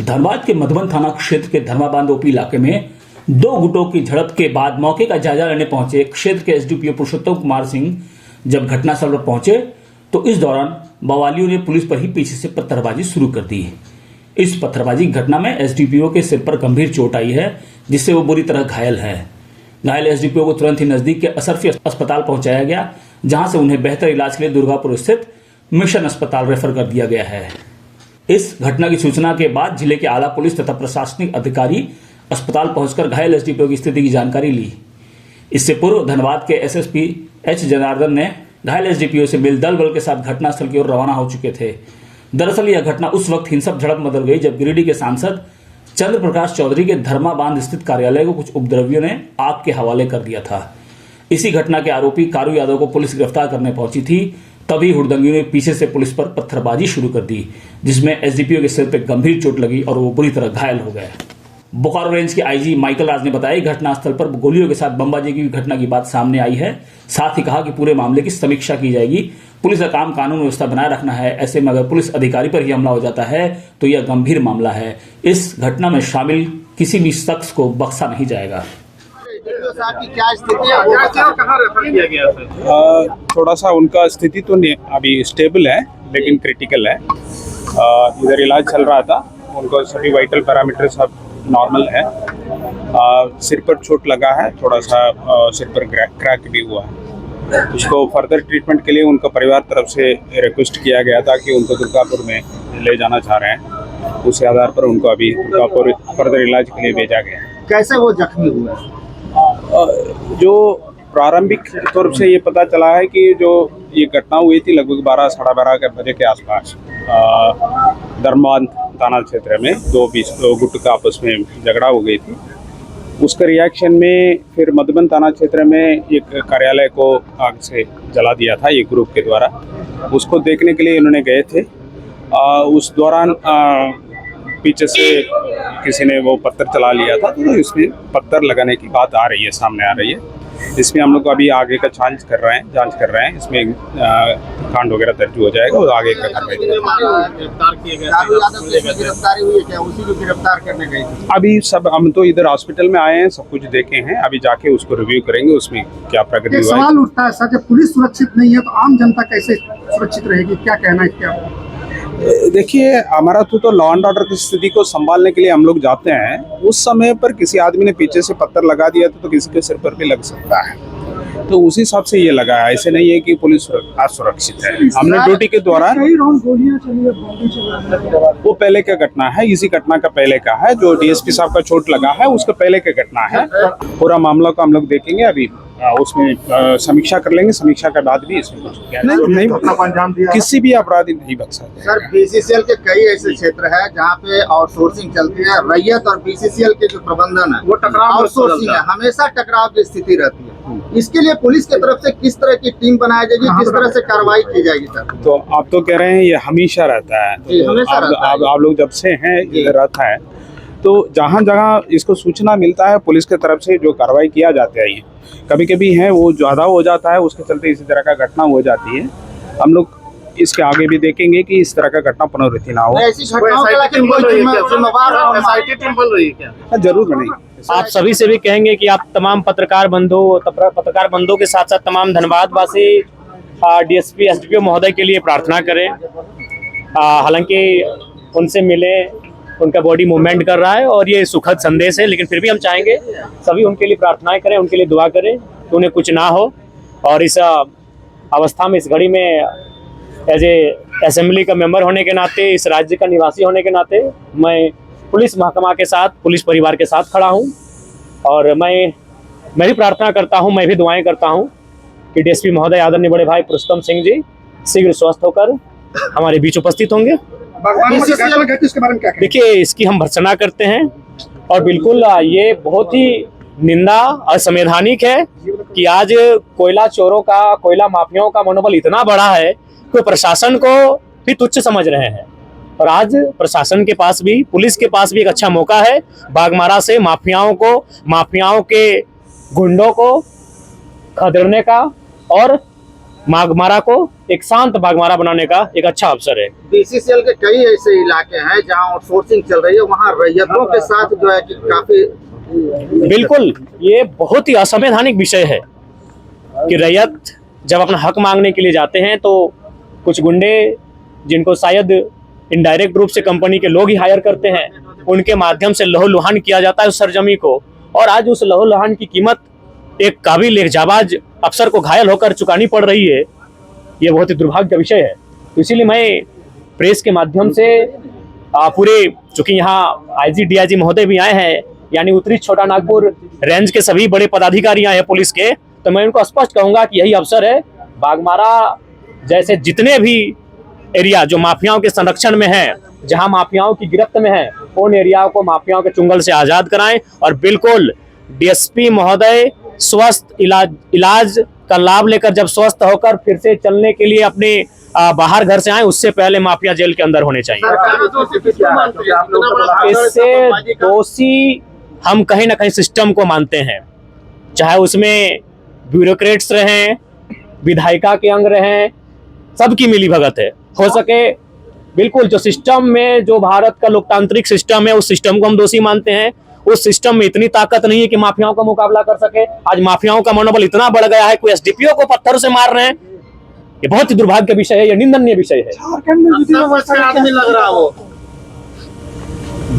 धनबाद के मधुबन थाना क्षेत्र के धर्माबांध ओपी इलाके में दो गुटों की झड़प के बाद मौके का जायजा लेने पहुंचे क्षेत्र के एसडीपीओ पुरुषोत्तम कुमार सिंह जब घटनास्थल पर पहुंचे तो इस दौरान बवालियों ने पुलिस पर ही पीछे से पत्थरबाजी शुरू कर दी। इस पत्थरबाजी घटना में एसडीपीओ के सिर पर गंभीर चोट आई है, जिससे वो बुरी तरह घायल है। घायल एसडीपीओ को तुरंत ही नजदीक के असरफी अस्पताल पहुंचाया गया, जहां से उन्हें बेहतर इलाज के लिए दुर्गापुर स्थित मिशन अस्पताल रेफर कर दिया गया है। इस घटना की सूचना के बाद जिले के आला पुलिस तथा प्रशासनिक अधिकारी अस्पताल पहुंचकर घायल एसडीपीओ की स्थिति की जानकारी ली। इससे पूर्व धनबाद के एसएसपी एच जनार्दन ने घायल एसडीपीओ से मिल दल बल के साथ घटनास्थल की ओर रवाना हो चुके थे। दरअसल यह घटना उस वक्त हिंसक झड़प बदल गई जब गिरिडीह के सांसद चंद्र प्रकाश चौधरी के धर्माबांध स्थित कार्यालय को कुछ उपद्रवियों ने आग के हवाले कर दिया था। इसी घटना के आरोपी कारू यादव को पुलिस गिरफ्तार करने पहुंची थी, तभी हुड़दंगियों ने पीछे से पुलिस पर पत्थरबाजी शुरू कर दी, जिसमें एसडीपीओ के सिर पर गंभीर चोट लगी और वो बुरी तरह घायल हो गए। बोकारो रेंज के आईजी माइकल राज ने बताया घटनास्थल पर गोलियों के साथ बमबाजी की घटना की बात सामने आई है। साथ ही कहा कि पूरे मामले की समीक्षा की जाएगी। पुलिस का काम कानून व्यवस्था बनाए रखना है, ऐसे में अगर पुलिस अधिकारी पर ही हमला हो जाता है तो यह गंभीर मामला है। इस घटना में शामिल किसी भी शख्स को बख्शा नहीं जाएगा। क्या स्थिति है, कहाँ रेफर किया गया था? थोड़ा सा उनका स्थिति तो अभी स्टेबल है, लेकिन क्रिटिकल है। इधर इलाज चल रहा था, उनको सभी वाइटल पैरामीटर सब नॉर्मल है। सिर पर चोट लगा है, थोड़ा सा सिर पर क्रैक भी हुआ है। उसको फर्दर ट्रीटमेंट के लिए उनका परिवार तरफ से रिक्वेस्ट किया गया था कि उनको दुर्गापुर में ले जाना चाह रहे हैं। उस आधार पर उनको अभी दुर्गापुर फर्दर इलाज के लिए भेजा गया है। कैसे वो जख्मी हुआ? जो प्रारंभिक तौर से ये पता चला है कि जो ये घटना हुई थी लगभग 12 साढ़े 12 के बजे के आसपास धर्माबांध थाना क्षेत्र में दो गुट का आपस में झगड़ा हो गई थी। उसके रिएक्शन में फिर मधुबन थाना क्षेत्र में एक कार्यालय को आग से जला दिया था एक ग्रुप के द्वारा। उसको देखने के लिए इन्होंने गए थे। उस दौरान पीछे से किसी ने वो पत्थर चला लिया था, तो इसमें पत्थर लगाने की बात आ रही है, सामने आ रही है। इसमें हम लोग अभी आगे का जांच कर रहे हैं। इसमें कांड वगैरह दर्ज हो जाएगा और आगे का कार्रवाई अभी सब हम तो इधर हॉस्पिटल में आए हैं, सब कुछ देखे हैं, अभी जाके उसको रिव्यू करेंगे, उसमें क्या प्रगति हुआ है। सवाल उठता है सर, जब पुलिस सुरक्षित नहीं है तो आम जनता कैसे सुरक्षित रहेगी, क्या कहना है इसके? देखिए, हमारा तो लॉ एंड ऑर्डर की स्थिति को संभालने के लिए हम लोग जाते हैं। उस समय पर किसी आदमी ने पीछे से पत्थर लगा दिया तो किसी के सिर पर भी लग सकता है, तो उसी हिसाब से ये लगा है। ऐसे नहीं है कि पुलिस असुरक्षित है। हमने ड्यूटी के दौरान वो पहले का घटना है, इसी घटना का पहले का है। जो डीएसपी साहब का चोट लगा है उसका पहले का घटना है। पूरा मामला को हम लोग देखेंगे, अभी उसमें समीक्षा कर लेंगे। समीक्षा के बाद भी इसमें कुछ नहीं किसी भी अपराधी नहीं बच सकते। सर, बीसीसीएल के कई ऐसे क्षेत्र है जहाँ पे आउटसोर्सिंग चलती है। रैयत और बीसीसीएल के जो प्रबंधन है वो टकराव आउटसोर्सिंग है, हमेशा टकराव की स्थिति रहती है। इसके लिए पुलिस की तरफ से किस तरह की टीम बनाई जाएगी, किस तरह से कार्रवाई की जाएगी सर? तो आप तो कह रहे हैं ये हमेशा रहता है। आप लोग जब से हैं इधर रहता है, तो जहाँ जहाँ इसको सूचना मिलता है पुलिस की तरफ से जो कार्रवाई किया जाता है, कभी कभी है वो ज़्यादा हो जाता है, उसके चलते इसी तरह का घटना हो जाती है। हम लोग इसके आगे भी देखेंगे कि इस तरह का घटना पुनरावृत्ति ना हो। जरूर नहीं। आप सभी से भी कहेंगे कि आप तमाम पत्रकार बंधुओं के साथ साथ तमाम धनबाद वासी डीएसपी एसडीपीओ महोदय के लिए प्रार्थना करें। हालांकि उनसे मिले, उनका बॉडी मूवमेंट कर रहा है और ये सुखद संदेश है, लेकिन फिर भी हम चाहेंगे सभी उनके लिए प्रार्थनाएं करें, उनके लिए दुआ करें कि उन्हें कुछ ना हो। और इस अवस्था में, इस घड़ी में एज ए असेंबली का मेंबर होने के नाते, इस राज्य का निवासी होने के नाते, मैं पुलिस महकमा के साथ, पुलिस परिवार के साथ खड़ा हूं। और मैं भी प्रार्थना करता हूं, मैं भी दुआएं करता हूं कि डीएसपी महोदय आदरणीय बड़े भाई पुरुषोत्तम सिंह जी शीघ्र स्वस्थ होकर हमारे बीच उपस्थित होंगे। देखिए, इसकी हम भर्त्सना करते हैं और बिल्कुल ये बहुत ही निंदा असंवैधानिक है कि आज कोयला चोरों का, कोयला माफियाओं का मनोबल इतना बड़ा है कि प्रशासन को भी तुच्छ समझ रहे हैं। और आज प्रशासन के पास भी, पुलिस के पास भी एक अच्छा मौका है बाघमारा से माफियाओं के गुंडों को खदेड़ने का और बाघमारा को एक शांत बाघमारा बनाने का एक अच्छा अवसर है। बीसीसीएल के कई ऐसे इलाके हैं जहां आउटसोर्सिंग चल रही है, वहां रैयतों के साथ जो है कि काफी बिल्कुल, ये बहुत ही असंवैधानिक विषय है कि रैयत जब अपना हक मांगने के लिए जाते हैं तो कुछ गुंडे, जिनको शायद इनडायरेक्ट रूप से कंपनी के लोग ही हायर करते हैं, उनके माध्यम से लहूलुहान किया जाता है उस सरजमी को, और आज उस लहूलुहान की कीमत एक काबिल, एक जाबाज अफसर को घायल होकर चुकानी पड़ रही है। ये बहुत ही दुर्भाग्य का विषय है। तो इसीलिए मैं प्रेस के माध्यम से पूरे, चूंकि यहाँ आईजी डीआईजी महोदय भी आए हैं, यानी उत्तरी छोटा नागपुर रेंज के सभी बड़े पदाधिकारी आए हैं पुलिस के, तो मैं उनको स्पष्ट कहूंगा कि यही अवसर है, बाघमारा जैसे जितने भी एरिया जो माफियाओं के संरक्षण में है, जहां माफियाओं की गिरफ्त में है, उन एरियाओं को माफियाओं के चुंगल से आजाद कराएं। और बिल्कुल डीएसपी महोदय स्वस्थ इलाज का लाभ लेकर जब स्वस्थ होकर फिर से चलने के लिए अपने बाहर घर से आए, उससे पहले माफिया जेल के अंदर होने चाहिए। इससे दोषी हम कहीं ना कहीं सिस्टम को मानते हैं, चाहे उसमें ब्यूरोक्रेट्स रहें, विधायिका के अंग रहें, सबकी मिली भगत है। हो सके बिल्कुल जो सिस्टम में, जो भारत का लोकतांत्रिक सिस्टम है, उस सिस्टम को हम दोषी मानते हैं। उस सिस्टम में इतनी ताकत नहीं है कि माफियाओं का मुकाबला कर सके। आज माफियाओं का मनोबल इतना बढ़ गया है, कोई एसडीपीओ को पत्थर से मार रहे हैं। ये बहुत ही दुर्भाग्य का विषय है, ये निंदनीय विषय है। आदमी लग रहा हो।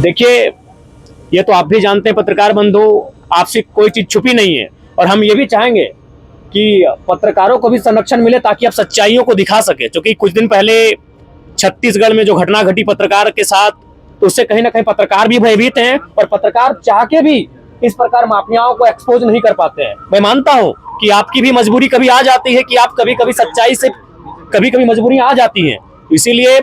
देखिए, ये तो आप भी जानते हैं पत्रकार बंधु, आपसे कोई चीज छुपी नहीं है, और हम ये भी चाहेंगे कि पत्रकारों को भी संरक्षण मिले ताकि आप सच्चाइयों को दिखा सके। क्योंकि कुछ दिन पहले छत्तीसगढ़ में जो घटना घटी पत्रकार के साथ, तो उससे कहीं ना कहीं पत्रकार भी भयभीत हैं, और पत्रकार चाह के भी इस प्रकार माफियाओं को एक्सपोज नहीं कर पाते हैं। मैं मानता हूं कि आपकी भी मजबूरी कभी आ जाती है कि आप कभी कभी सच्चाई से, कभी कभी मजबूरियां आ जाती हैं। इसीलिए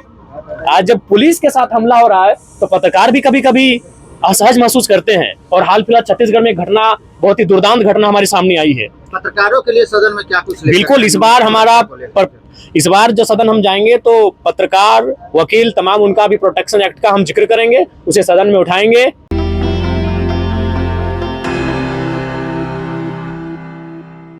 आज जब पुलिस के साथ हमला हो रहा है तो पत्रकार भी कभी कभी असहज महसूस करते हैं। और हाल फिलहाल छत्तीसगढ़ में घटना, बहुत ही दुर्दांत घटना हमारे सामने आई है। पत्रकारों के लिए सदन में क्या कुछ बिल्कुल, इस बार जो सदन हम जाएंगे तो पत्रकार, वकील, तमाम उनका भी प्रोटेक्शन एक्ट का हम जिक्र करेंगे, उसे सदन में उठाएंगे।